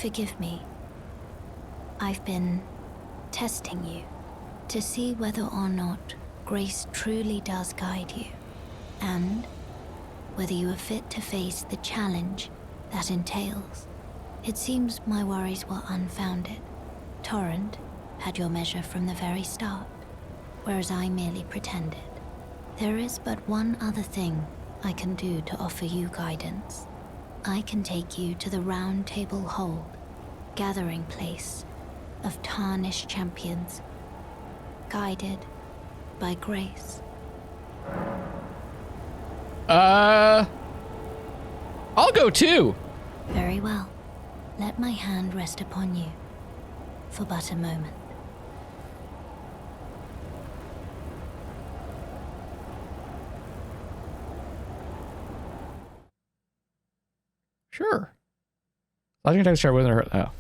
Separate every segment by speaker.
Speaker 1: Forgive me. I've been testing you to see whether or not grace truly does guide you, and whether you are fit to face the challenge that entails. It seems my worries were unfounded. Torrent had your measure from the very start, whereas I merely pretended. There is but one other thing I can do to offer you guidance. I can take you to the Roundtable Hold, gathering place of Tarnished champions, guided by grace.
Speaker 2: I'll go too.
Speaker 1: Very well. Let my hand rest upon you for but a moment.
Speaker 2: Sure. Logic attacks start with her. Oh.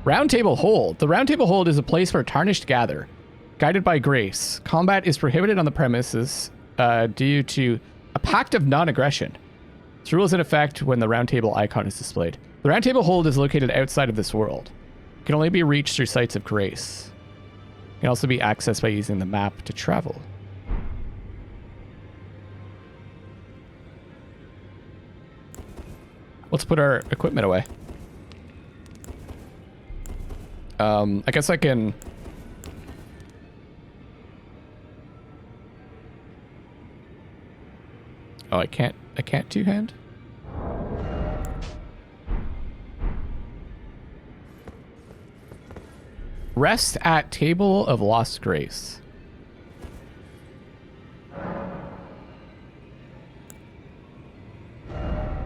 Speaker 2: Roundtable Hold. The Roundtable Hold is a place where Tarnished gather, guided by grace. Combat is prohibited on the premises due to a pact of non-aggression. This rule is in effect when the Roundtable icon is displayed. The Roundtable Hold is located outside of this world. It can only be reached through sites of grace. It can also be accessed by using the map to travel. Let's put our equipment away. I guess I can... Oh, I can't two-hand? Rest at Table of Lost Grace.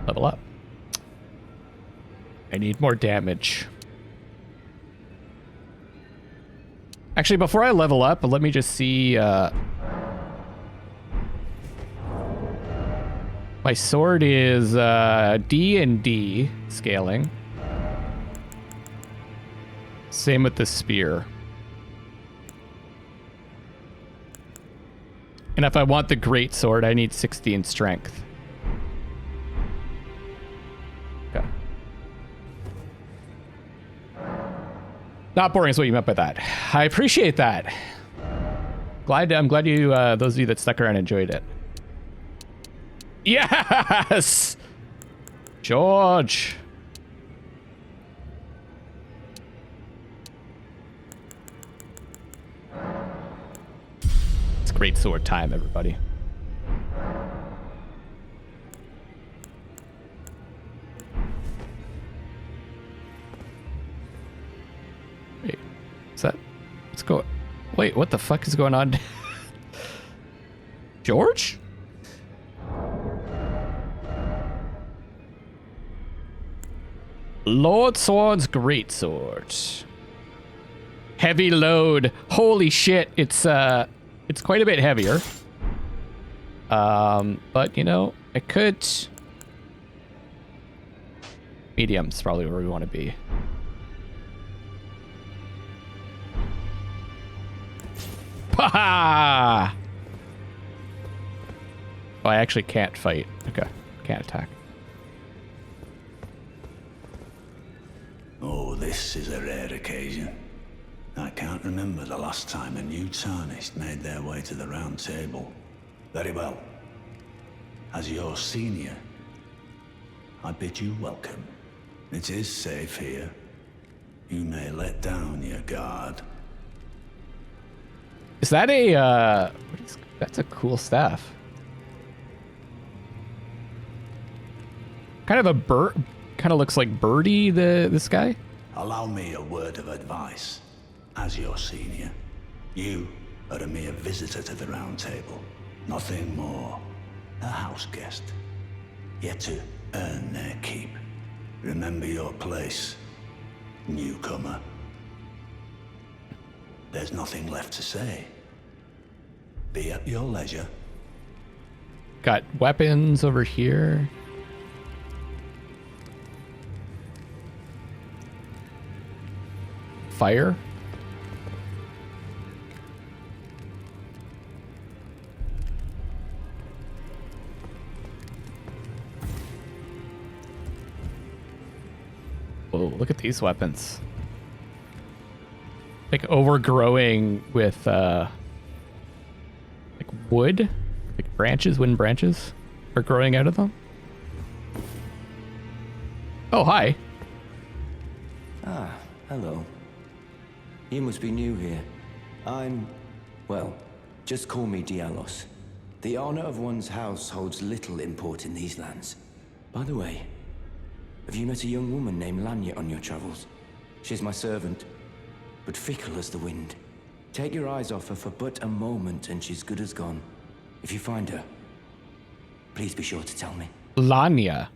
Speaker 2: Level up. I need more damage. Actually, before I level up, let me just see... my sword is D and D scaling. Same with the spear. And if I want the great sword, I need 60 in strength. Okay. Not boring is what you meant by that. I appreciate that. I'm glad you, those of you that stuck around enjoyed it. Yes! George! It's great sword time, everybody. Wait, is that... Let's go... Wait, what the fuck is going on? George? Lord Sword's Great Sword. Heavy load. Holy shit, it's quite a bit heavier. But you know, it could... Medium's probably where we want to be. Paha! Oh, I actually can't fight. Okay, can't attack.
Speaker 3: Oh, this is a rare occasion. I can't remember the last time a new Tarnished made their way to the Round Table. Very well. As your senior, I bid you welcome. It is safe here. You may let down your guard.
Speaker 2: Is that a, that's a cool staff. Kind of a bird, kind of looks like Birdie, this guy.
Speaker 3: Allow me a word of advice. As your senior, you are a mere visitor to the Round Table. Nothing more. A house guest. Yet to earn their keep. Remember your place, newcomer. There's nothing left to say. Be at your leisure.
Speaker 2: Got weapons over here. Fire. Whoa, look at these weapons. Like overgrowing with like wood, like branches, wooden branches are growing out of them. Oh, hi.
Speaker 4: Ah, hello. You must be new here. Well, just call me Dialos. The honor of one's house holds little import in these lands. By the way, have you met a young woman named Lanya on your travels? She's my servant, but fickle as the wind. Take your eyes off her for but a moment and she's good as gone. If you find her, please be sure to tell me.
Speaker 2: Lanya.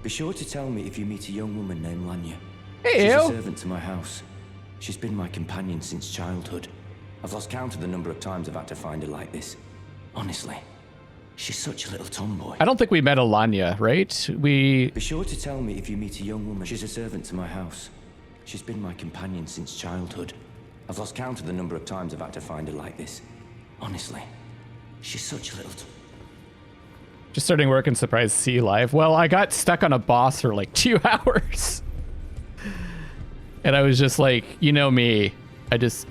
Speaker 4: Be sure to tell me if you meet a young woman named Lanya.
Speaker 2: Hey,
Speaker 4: She's a servant to my house. She's been my companion since childhood. I've lost count of the number of times I've had to find her like this. Honestly, she's such a little tomboy.
Speaker 2: I don't think we met a Lanya, right?
Speaker 4: Be sure to tell me if you meet a young woman. She's a servant to my house. She's been my companion since childhood. I've lost count of the number of times I've had to find her like this. Honestly, she's such a little
Speaker 2: Just starting work and surprised to see you live. Well, I got stuck on a boss for like 2 hours. And I was just like, you know me, I just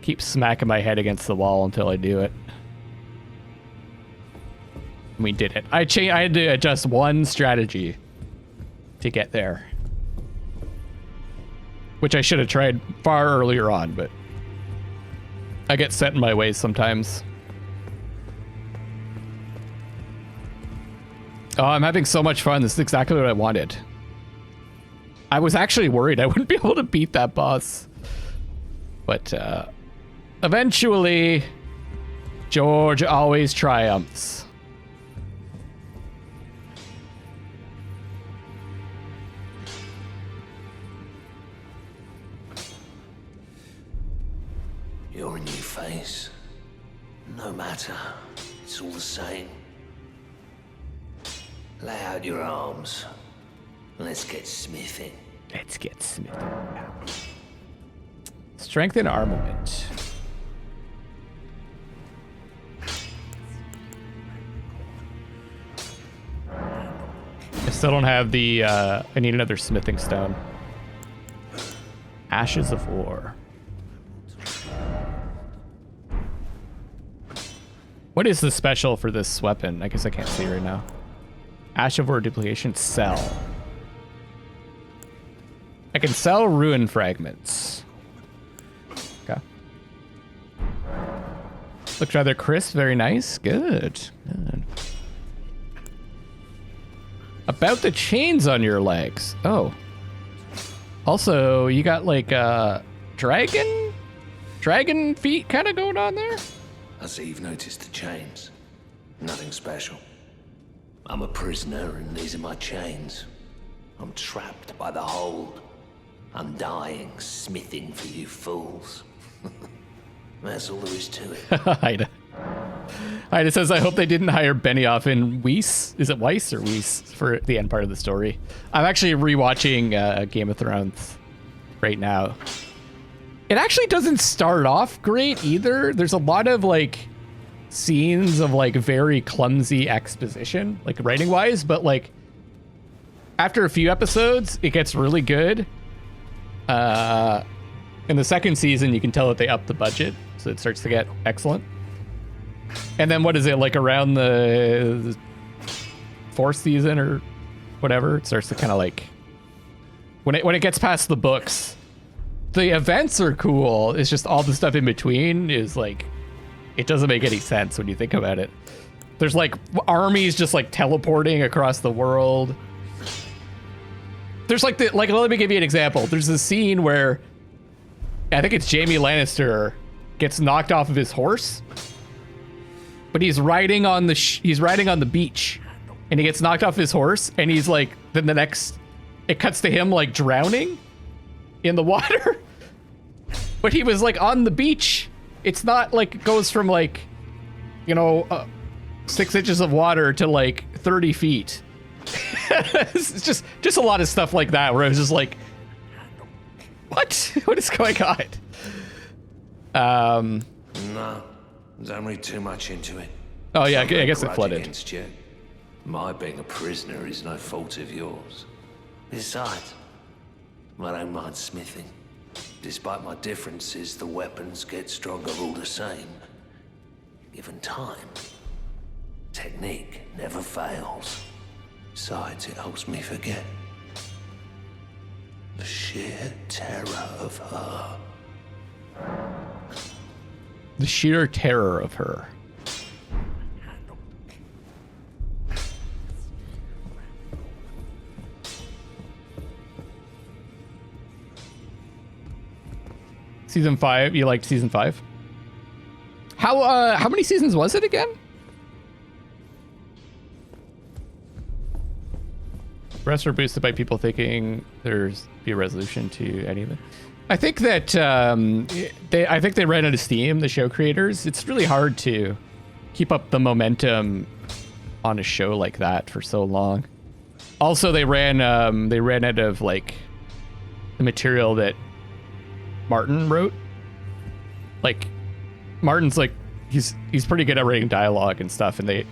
Speaker 2: keep smacking my head against the wall until I do it. We did it. I had to adjust one strategy to get there. Which I should have tried far earlier on, but I get set in my ways sometimes. Oh, I'm having so much fun. This is exactly what I wanted. I was actually worried I wouldn't be able to beat that boss. But eventually, George always triumphs.
Speaker 5: You're a new face. No matter. It's all the same. Lay out your arms. Let's get smithing.
Speaker 2: Let's get smithing. Strength and armament. I still don't have the, I need another smithing stone. Ashes of War. What is the special for this weapon? I guess I can't see right now. Ash of War duplication, sell. I can sell ruin fragments. Okay. Looks rather crisp, very nice. Good. Good. About the chains on your legs. Oh. Also, you got like dragon feet kind of going on there?
Speaker 5: I see you've noticed the chains. Nothing special. I'm a prisoner and these are my chains. I'm trapped by the hold. I'm dying, smithing for you fools. That's all there is to it.
Speaker 2: Ida. Ida says, I hope they didn't hire Benioff in Weiss. Is it Weiss or Weiss for the end part of the story? I'm actually rewatching Game of Thrones right now. It actually doesn't start off great either. There's a lot of like scenes of like very clumsy exposition, like writing wise, but like after a few episodes, it gets really good. In the second season, you can tell that they upped the budget, so it starts to get excellent. And then what is it, like around the fourth season or whatever, it starts to kind of like when it gets past the books, the events are cool. It's just all the stuff in between is like, it doesn't make any sense when you think about it. There's like armies just like teleporting across the world. There's like let me give you an example. There's a scene where I think it's Jaime Lannister gets knocked off of his horse, but he's riding on the beach, and he gets knocked off his horse, and he's like, then the next, it cuts to him like drowning in the water, but he was like on the beach. It's not like it goes from like, 6 inches of water to like 30 feet. It's just a lot of stuff like that where I was just like, what? What is going on?
Speaker 5: No, don't read too much into it.
Speaker 2: Oh yeah, I
Speaker 5: I've no
Speaker 2: guess it
Speaker 5: grudge
Speaker 2: flooded.
Speaker 5: against you. My being a prisoner is no fault of yours. Besides, I don't mind smithing. Despite my differences, the weapons get stronger all the same. Given time, technique never fails. Besides, it helps me forget the sheer terror of her.
Speaker 2: The sheer terror of her. Season 5, you liked season 5? How many seasons was it again? Rest are boosted by people thinking there's be a resolution to any of it. I think that I think they ran out of steam, the show creators. It's really hard to keep up the momentum on a show like that for so long. Also, they ran out of like the material that Martin wrote. Like Martin's like he's pretty good at writing dialogue and stuff, and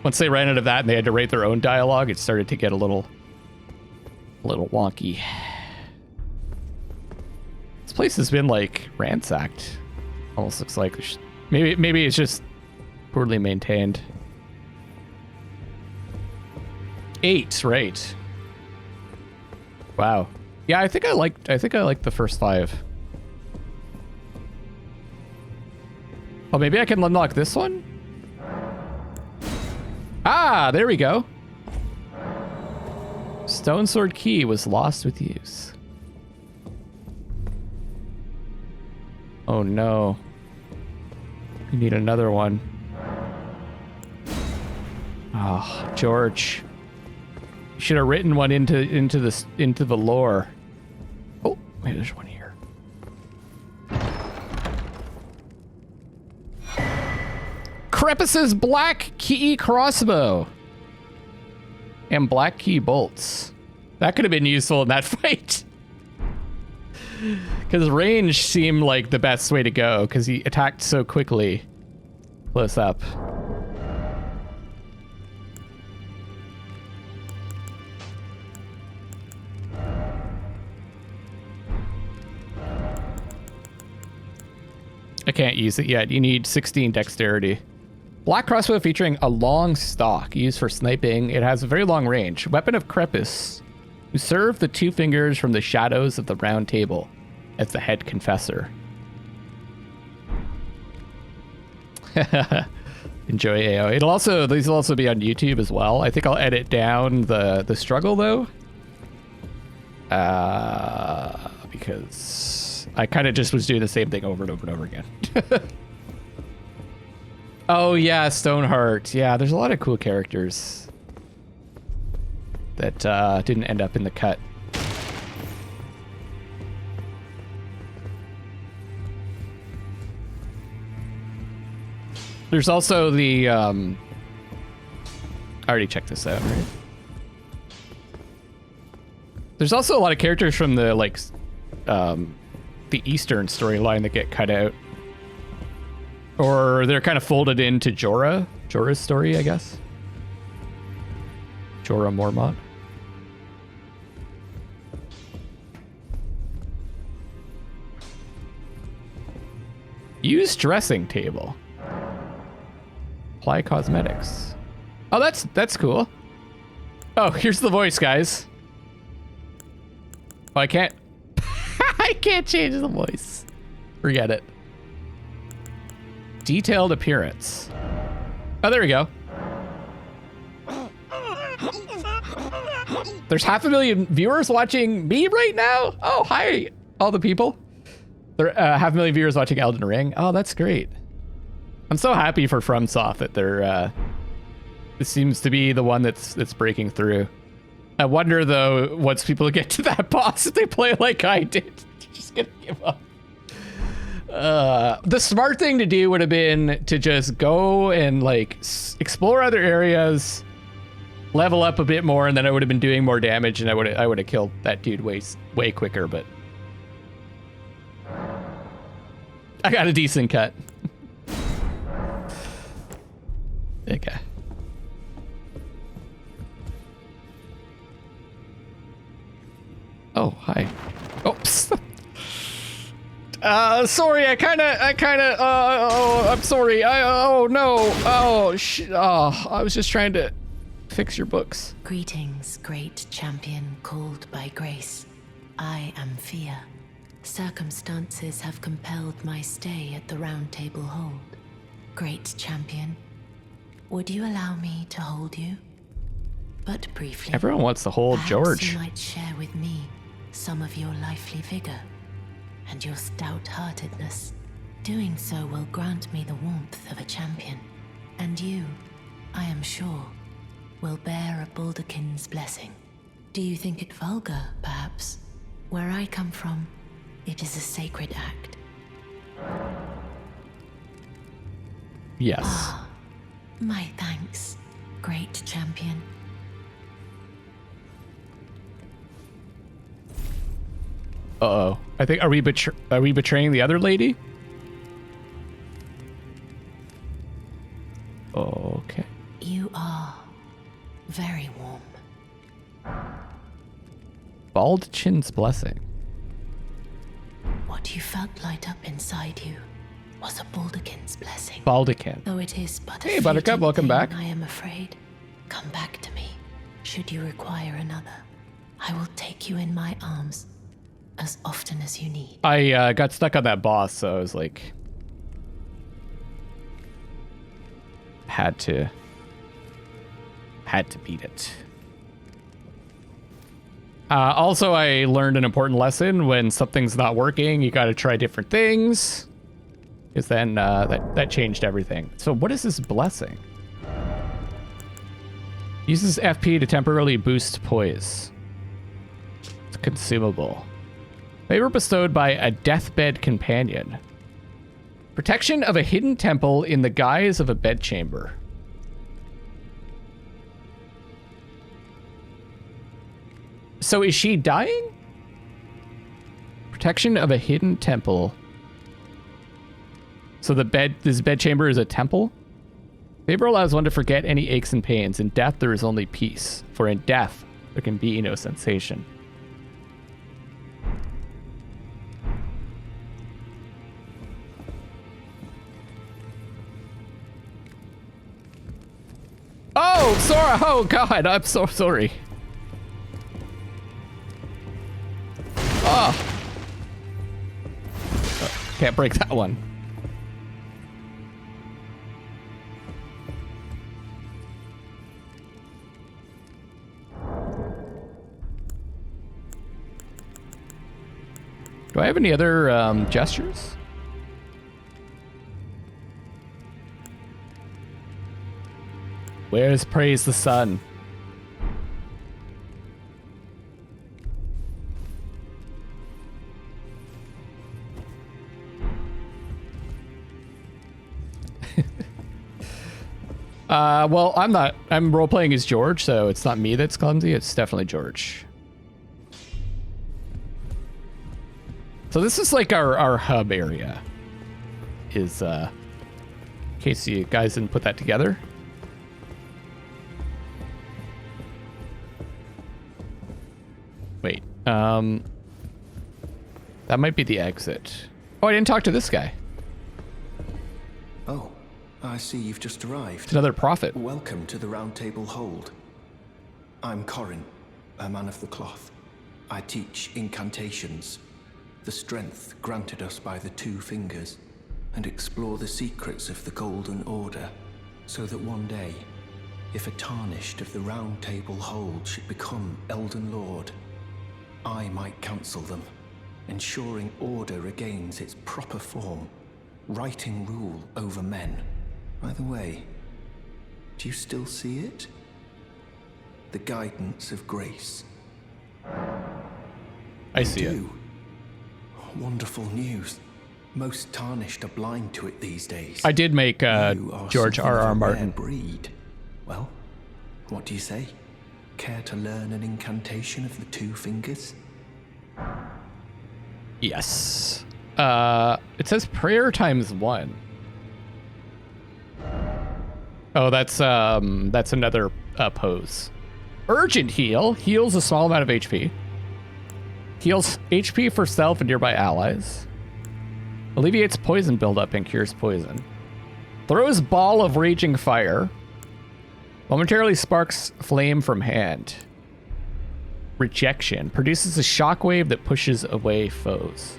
Speaker 2: once they ran out of that and they had to write their own dialogue, it started to get a little wonky. This place has been like ransacked. Almost looks like maybe it's just poorly maintained. 8, right? Wow. Yeah, I think I liked the first 5. Oh, maybe I can unlock this one? Ah, there we go. Stone sword key was lost with use. Oh no. We need another one. Oh, George. You should have written one into the lore. Oh, wait, there's one here. Crepus's black key crossbow. And black key bolts. That could have been useful in that fight. Because range seemed like the best way to go, because he attacked so quickly. Close up. I can't use it yet. You need 16 dexterity. Black crossbow featuring a long stock used for sniping. It has a very long range. Weapon of Crepus, who served the 2 fingers from the shadows of the round table as the head confessor. Enjoy AO. These will also be on YouTube as well. I think I'll edit down the struggle though. Because I kind of just was doing the same thing over and over and over again. Oh yeah, Stoneheart. Yeah, there's a lot of cool characters that didn't end up in the cut. There's also the I already checked this out, right? There's also a lot of characters from the the Eastern storyline that get cut out. Or they're kind of folded into Jorah's story, I guess. Jorah Mormont. Use dressing table. Apply cosmetics. Oh, that's cool. Oh, here's the voice, guys. Oh, I can't. I can't change the voice. Forget it. Detailed appearance. Oh, there we go. There's 500,000 viewers watching me right now. Oh, hi, all the people. There are 500,000 viewers watching Elden Ring. Oh, that's great. I'm so happy for FromSoft that they're. This seems to be the one that's breaking through. I wonder though, once people get to that boss, if they play like I did, they're just gonna give up. The smart thing to do would have been to just go and like explore other areas, level up a bit more, and then I would have been doing more damage, and I would have killed that dude way quicker. But I got a decent cut. Okay. Sorry, I'm sorry. Oh no. I was just trying to fix your books.
Speaker 6: Greetings, great champion called by grace. I am Fia. Circumstances have compelled my stay at the Roundtable Hold. Great champion, would you allow me to hold you? But briefly.
Speaker 2: Everyone wants to hold George.
Speaker 6: You might share with me some of your lively vigor and your stout-heartedness. Doing so will grant me the warmth of a champion, and you, I am sure, will bear a Baldakin's blessing. Do you think it vulgar, perhaps? Where I come from, it is a sacred act.
Speaker 2: Yes.
Speaker 6: Ah, my thanks, great champion.
Speaker 2: Uh-oh. I think, are we betraying the other lady? Okay.
Speaker 6: You are very warm.
Speaker 2: Baldachin's blessing.
Speaker 6: What you felt light up inside you was a Baldakin's blessing.
Speaker 2: Baldakin.
Speaker 6: Though it is but a
Speaker 2: Hey, Buttercup,
Speaker 6: fleeting
Speaker 2: welcome
Speaker 6: thing,
Speaker 2: back.
Speaker 6: I am afraid. Come back to me, should you require another. I will take you in my arms as often as you need.
Speaker 2: I got stuck on that boss, so I was like... Had to beat it. Also, I learned an important lesson. When something's not working, you gotta try different things. Because then that changed everything. So what is this blessing? Uses FP to temporarily boost poise. It's consumable. Favor bestowed by a deathbed companion. Protection of a hidden temple in the guise of a bedchamber. So is she dying? Protection of a hidden temple. So this bedchamber is a temple? Favor allows one to forget any aches and pains. In death, there is only peace. For in death, there can be no sensation. Oh, sorry. Oh, God. I'm so sorry. Oh. Can't break that one. Do I have any other gestures? Where's Praise the Sun? Well, I'm role-playing as George, so it's not me that's clumsy, it's definitely George. So this is like our hub area. Is, in case you guys didn't put that together. Wait, that might be the exit. Oh, I didn't talk to this guy.
Speaker 4: Oh, I see you've just arrived.
Speaker 2: It's another prophet.
Speaker 4: Welcome to the Roundtable Hold. I'm Corin, a man of the cloth. I teach incantations, the strength granted us by the Two Fingers, and explore the secrets of the Golden Order, so that one day, if a Tarnished of the Roundtable Hold should become Elden Lord, I might counsel them, ensuring order regains its proper form, righting rule over men. By the way, do you still see it? The guidance of grace.
Speaker 2: I see it.
Speaker 4: Wonderful news. Most Tarnished are blind to it these days.
Speaker 2: I did make George R.R. Martin.
Speaker 4: Breed. Well, what do you say? Care to learn an incantation of the Two Fingers?
Speaker 2: Yes. It says prayer ×1. Oh, that's another pose. Urgent heal heals a small amount of HP. Heals HP for self and nearby allies. Alleviates poison buildup and cures poison. Throws ball of raging fire. Momentarily sparks flame from hand. Rejection. Produces a shockwave that pushes away foes.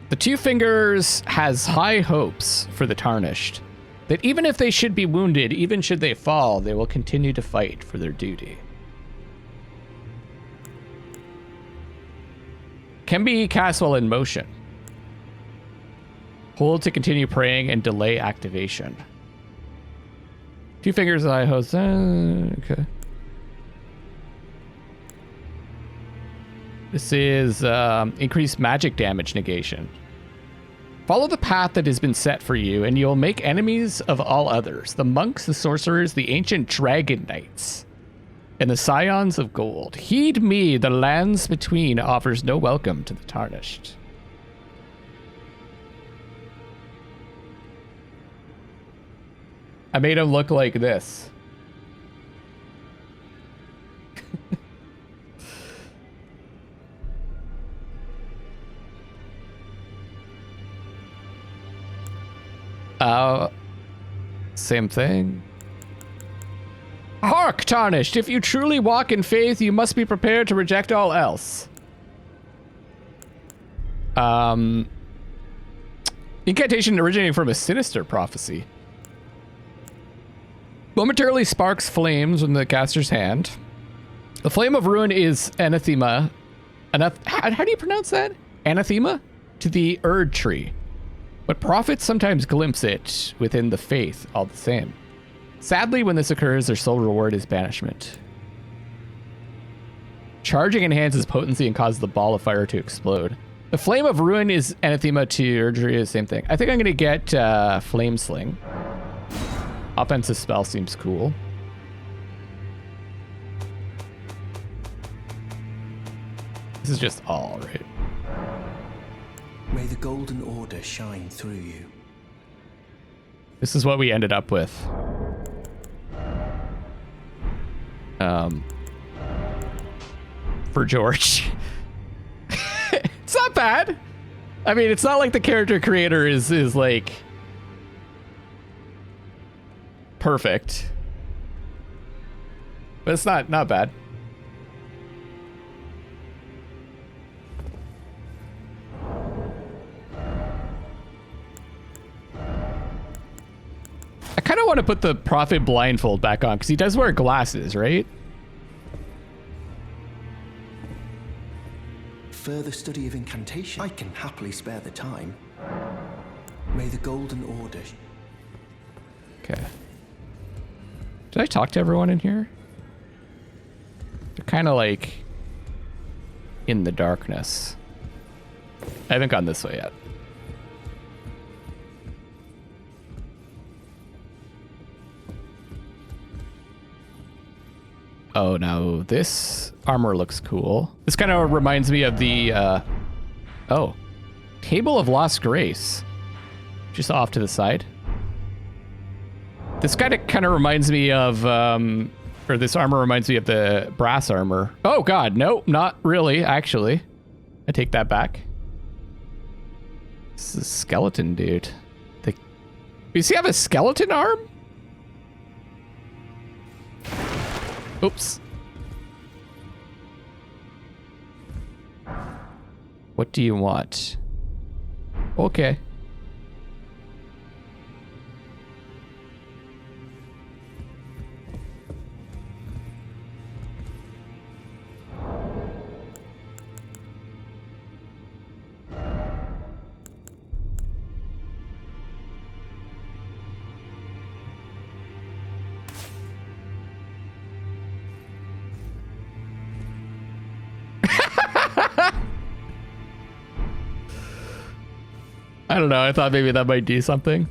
Speaker 2: The Two Fingers has high hopes for the Tarnished. That even if they should be wounded, even should they fall, they will continue to fight for their duty. Can be cast while in motion. Hold to continue praying and delay activation. Two Fingers I host. Okay. This is increased magic damage negation. Follow the path that has been set for you, and you'll make enemies of all others. The monks, the sorcerers, the ancient dragon knights, and the scions of gold. Heed me, the lands between offers no welcome to the Tarnished. I made him look like this. Same thing. Hark, Tarnished! If you truly walk in faith, you must be prepared to reject all else. Incantation originating from a sinister prophecy. Momentarily sparks flames in the caster's hand. The flame of ruin is anathema. How do you pronounce that? Anathema? To the Erd tree. But prophets sometimes glimpse it within the faith all the same. Sadly, when this occurs, their sole reward is banishment. Charging enhances potency and causes the ball of fire to explode. The flame of ruin is anathema to Erd tree, is the same thing. I think I'm going to get Flame Sling. Offensive spell seems cool. This is just all right.
Speaker 7: May the Golden Order shine through you.
Speaker 2: This is what we ended up with. For George. It's not bad. I mean, it's not like the character creator is like perfect. But it's not bad. I kind of want to put the Prophet blindfold back on because he does wear glasses, right?
Speaker 7: Further study of incantation? I can happily spare the time. May the Golden Order.
Speaker 2: Okay. Did I talk to everyone in here? They're kind of like in the darkness. I haven't gone this way yet. Oh, now this armor looks cool. This kind of reminds me of the, oh, Table of Lost Grace. Just off to the side. This kind of reminds me of, or this armor reminds me of the brass armor. Oh God, no, not really, actually. I take that back. This is a skeleton dude. Does he have a skeleton arm? Oops. What do you want? Okay. I don't know. I thought maybe that might do something.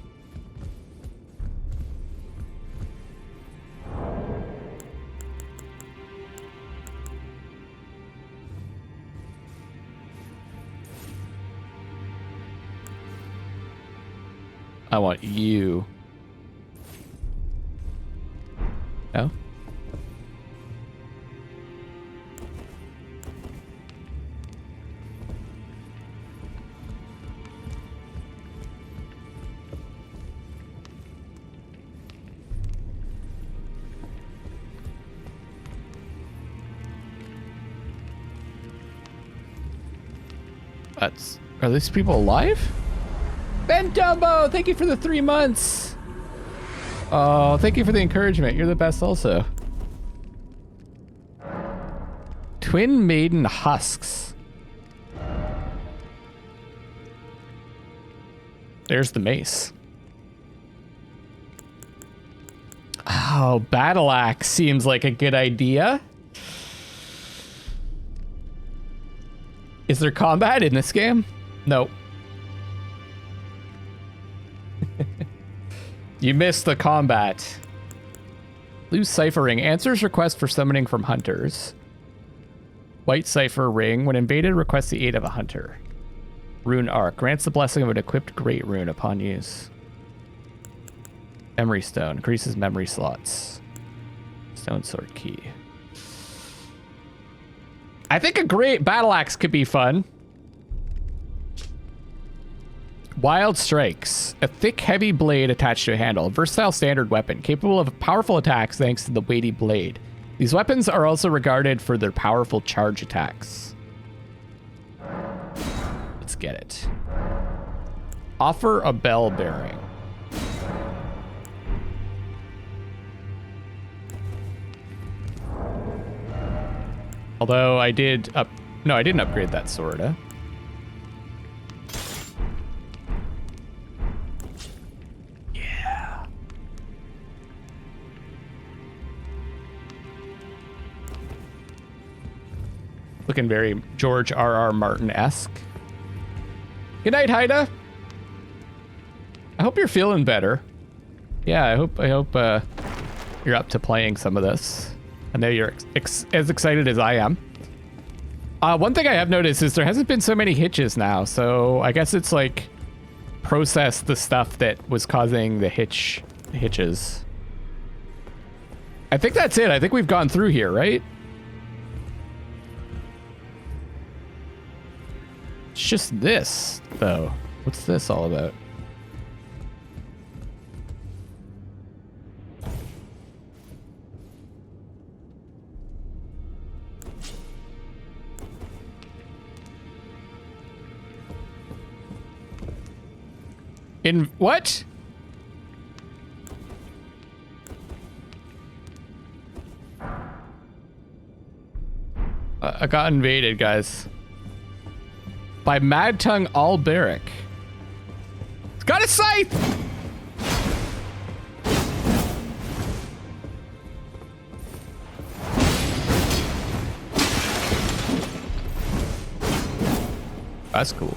Speaker 2: I want you. No? Are these people alive? Ben Dumbo, thank you for the 3 months. Oh, thank you for the encouragement. You're the best also. Twin Maiden Husks. There's the mace. Oh, battle axe seems like a good idea. Is there combat in this game? No. You missed the combat. Loose cipher ring. Answers requests for summoning from hunters. White cipher ring. When invaded, requests the aid of a hunter. Rune arc. Grants the blessing of an equipped great rune upon use. Memory stone. Increases memory slots. Stone sword key. I think a great battle axe could be fun. Wild strikes. A thick, heavy blade attached to a handle. A versatile standard weapon, capable of powerful attacks thanks to the weighty blade. These weapons are also regarded for their powerful charge attacks. Let's get it. Offer a bell bearing. Although I did no, I didn't upgrade that sword, huh? Yeah. Looking very George R.R. Martin-esque. Good night, Haida. I hope you're feeling better. Yeah, I hope you're up to playing some of this. I know you're as excited as I am. One thing I have noticed is there hasn't been so many hitches now, so I guess it's like process the stuff that was causing the hitches. I think that's it. I think we've gone through here, right? It's just this, though. What's this all about? In what? I got invaded, guys. By Mad Tongue Alberic. It's got a scythe! That's cool.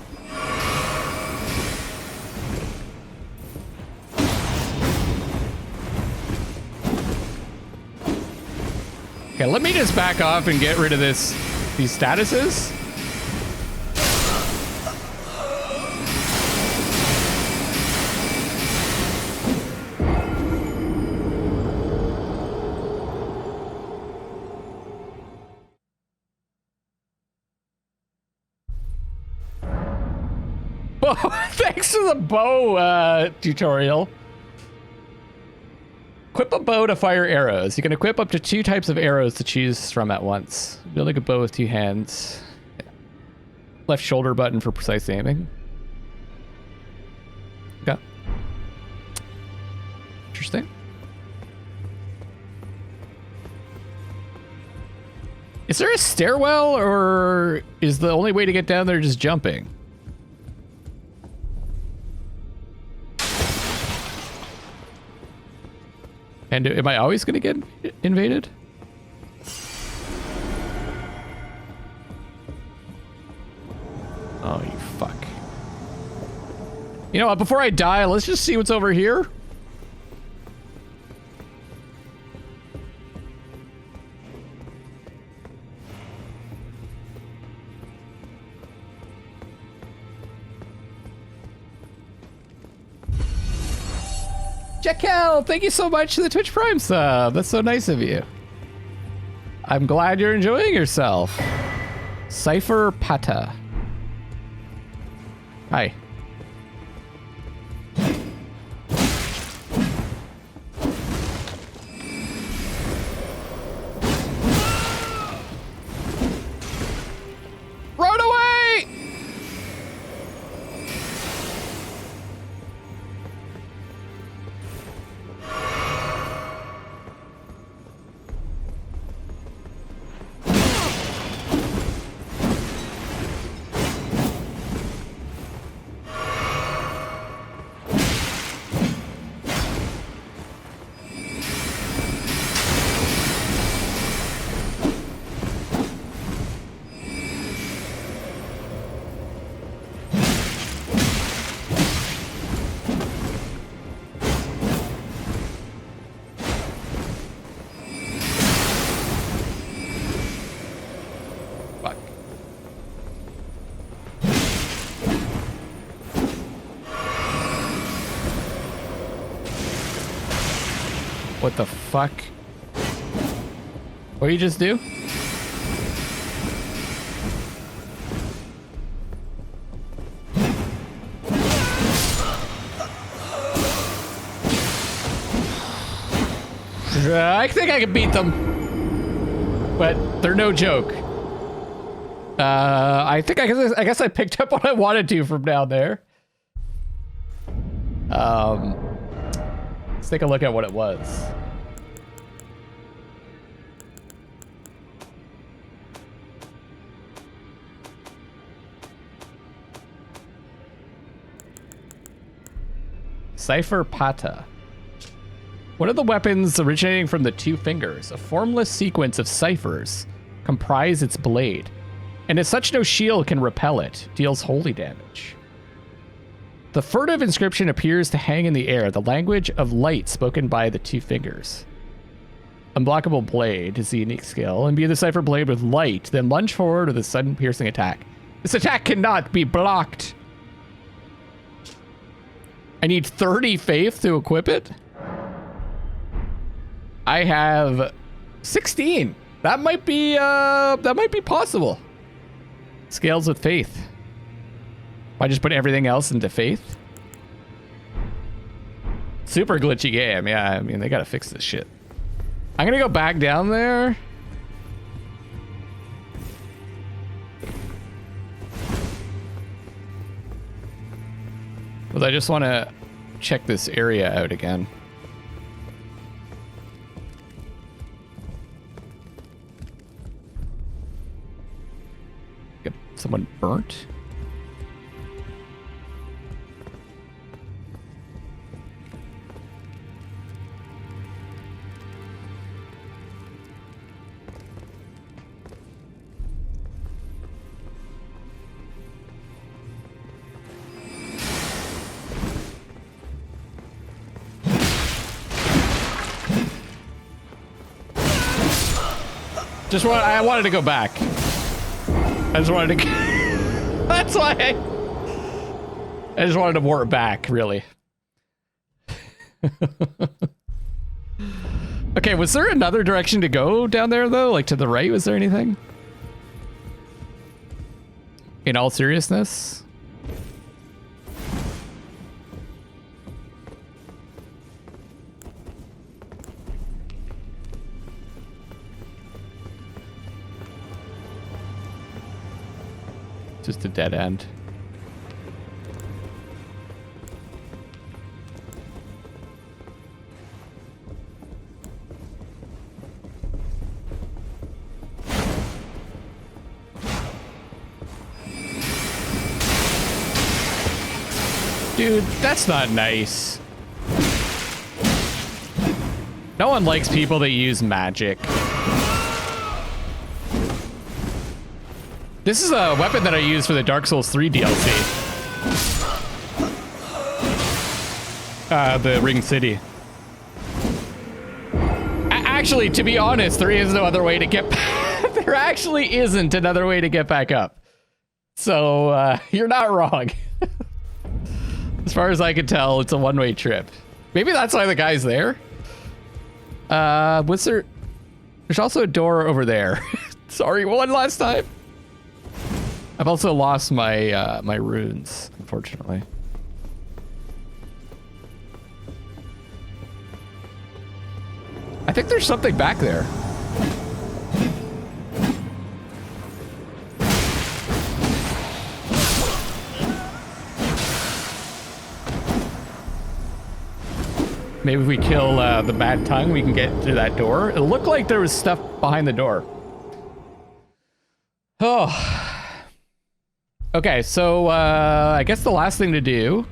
Speaker 2: Okay, let me just back off and get rid of these statuses. Whoa, thanks to the bow tutorial. Equip a bow to fire arrows. You can equip up to 2 types of arrows to choose from at once. Building a bow with 2 hands. Left shoulder button for precise aiming. Okay. Interesting. Is there a stairwell, or is the only way to get down there just jumping? And am I always going to get invaded? Oh, you fuck. You know what? Before I die, let's just see what's over here. Jekyll, thank you so much for the Twitch Prime sub. That's so nice of you. I'm glad you're enjoying yourself. Cypher Pata. Hi. Run away! What the fuck? What did you just do? I think I can beat them, but they're no joke. I guess I picked up what I wanted to from down there. Let's take a look at what it was. Cipher Pata. One of the weapons originating from the two fingers, a formless sequence of ciphers, comprise its blade, and as such no shield can repel it, deals holy damage. The furtive inscription appears to hang in the air, the language of light spoken by the two fingers. Unblockable blade is the unique skill. Imbue the cipher blade with light, then lunge forward with a sudden piercing attack. This attack cannot be blocked. I need 30 faith to equip it? I have 16. That might be possible. Scales with faith. I just put everything else into faith. Super glitchy game. Yeah, I mean, they gotta fix this shit. I'm gonna go back down there. But I just want to check this area out again. Get someone burnt. I wanted to go back. I just wanted to. That's why I just wanted to warp back, really. Okay, was there another direction to go down there, though? Like to the right? Was there anything? In all seriousness? Just a dead end. Dude, that's not nice. No one likes people that use magic. This is a weapon that I use for the Dark Souls 3 DLC. The Ring City. Actually, to be honest, there is no other way to get there actually isn't another way to get back up. So, you're not wrong. As far as I can tell, it's a one-way trip. Maybe that's why the guy's there. What's there? There's also a door over there. Sorry, one last time. I've also lost my my runes, unfortunately. I think there's something back there. Maybe if we kill the bad tongue, we can get through that door. It looked like there was stuff behind the door. Oh. Okay, so I guess the last thing to do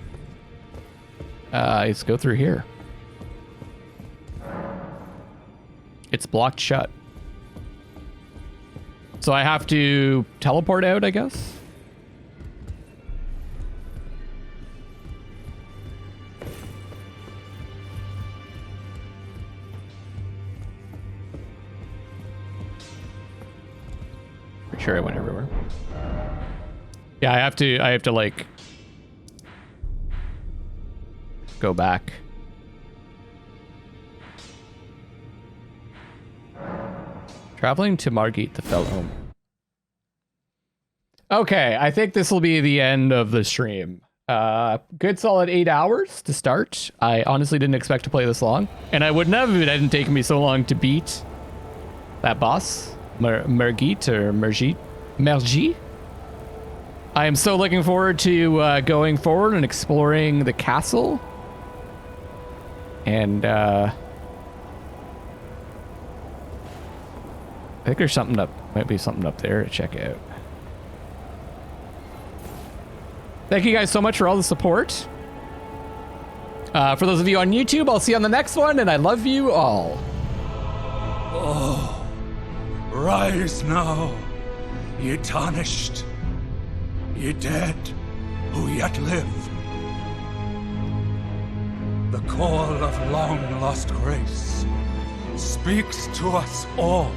Speaker 2: is go through here. It's blocked shut. So I have to teleport out, I guess? Pretty sure I went everywhere. Yeah, I have to like go back. Traveling to Margit the Fellow. Okay, I think this will be the end of the stream. Good solid 8 hours to start. I honestly didn't expect to play this long. And I wouldn't have if it hadn't taken me so long to beat that boss. Margit or Mergit. Mergit. I am so looking forward to going forward and exploring the castle. And I think there's something up, might be something up there to check out. Thank you guys so much for all the support. For those of you on YouTube, I'll see you on the next one, and I love you all.
Speaker 8: Oh, rise now, ye tarnished, ye dead who yet live. The call of long lost grace speaks to us all.